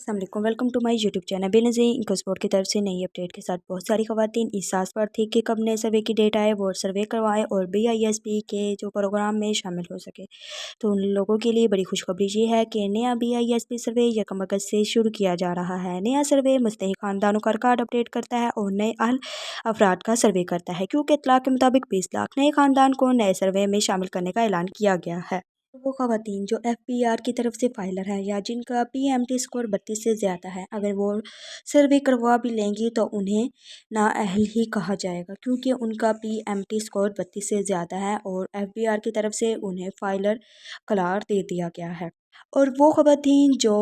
अस्सलाम वालेकुम, welcome to my YouTube channel. Benazir eco sport की तरफ से नई अपडेट के साथ बहुत सारी ख़वातीन इस सास पर थी कि कब नए सर्वे की डेट आए, वो सर्वे करवाएं और BISP के जो प्रोग्राम में शामिल हो सके। तो उन लोगों के लिए बड़ी खुशखबरी ये है कि नया BISP सर्वे 1 अगस्त से शुरू किया जा रहा है। नया सर्वे मुस्तहिक ख़ानदानों का रिकॉर्ड अपडेट करता है और नए अहल अफराद का सर्वे करता है, क्योंकि इत्तला के मुताबिक 20 लाख नए ख़ानदान को नए सर्वे में शामिल करने का ऐलान किया गया है। वो ख़वातीन जो FPR की तरफ से फाइलर हैं या जिनका PMT स्कोर 32 से ज़्यादा है, अगर वो सर्वे करवा भी लेंगी तो उन्हें नाअहल ही कहा जाएगा, क्योंकि उनका PMT स्कोर 32 से ज़्यादा है और FPR की तरफ से उन्हें फाइलर करार दे दिया गया है। और वो ख़वातीन जो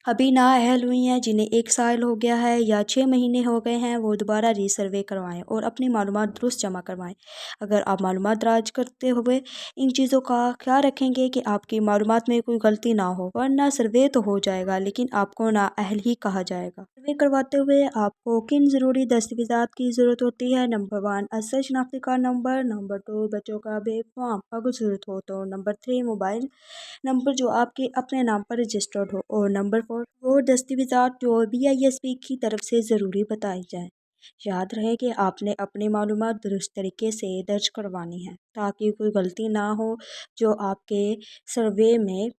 अभी नाअहल हुई हैं, जिन्हें 1 साल हो गया है या 6 महीने हो गए हैं, वो दोबारा रीसर्वे करवाएं और अपनी मालूमात दुरुस्त जमा करवाएं। अगर आप मालूमात दराज करते हुए इन चीज़ों का ख्याल रखेंगे कि आपकी मालूमात में कोई गलती ना हो, वरना सर्वे तो हो जाएगा लेकिन आपको नाअहल ही कहा जाएगा। सर्वे करवाते हुए आपको किन ज़रूरी दस्तावेज़ात की ज़रूरत होती है? नंबर 1 असल शनाख्ती कार्ड नंबर, नंबर 2 बच्चों का बे फॉर्म अगर ज़रूरत हो तो, नंबर 3 मोबाइल नंबर जो आपके अपने नाम पर रजिस्टर्ड हो, और नंबर 4 वो दस्तावेज़ात जो BISP की तरफ से ज़रूरी बताई जाए। याद रहे कि आपने अपनी मालूमात दुरुस्त तरीके से दर्ज करवानी है ताकि कोई गलती ना हो जो आपके सर्वे में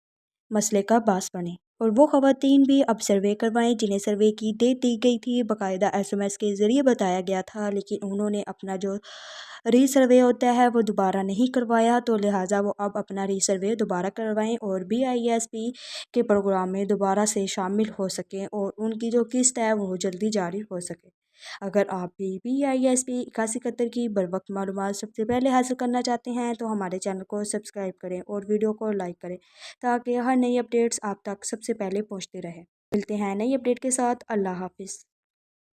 मसले का बास बने। और वो ख़वातीन भी अब सर्वे करवाएं जिन्हें सर्वे की डेट दी गई थी, बाकायदा SMS के ज़रिए बताया गया था, लेकिन उन्होंने अपना जो रीसर्वे होता है वो दोबारा नहीं करवाया, तो लिहाजा वो अब अपना रीसर्वे दोबारा करवाएं और BISP के प्रोग्राम में दोबारा से शामिल हो सकें और उनकी जो किस्त है वो जल्दी जारी हो सके। अगर आप भी BISP 8171 की बर वक्त मालूमात सबसे पहले हासिल करना चाहते हैं तो हमारे चैनल को सब्सक्राइब करें और वीडियो को लाइक करें, ताकि हर नई अपडेट्स आप तक सबसे पहले पहुंचती रहे। मिलते हैं नई अपडेट के साथ। अल्लाह हाफिज़।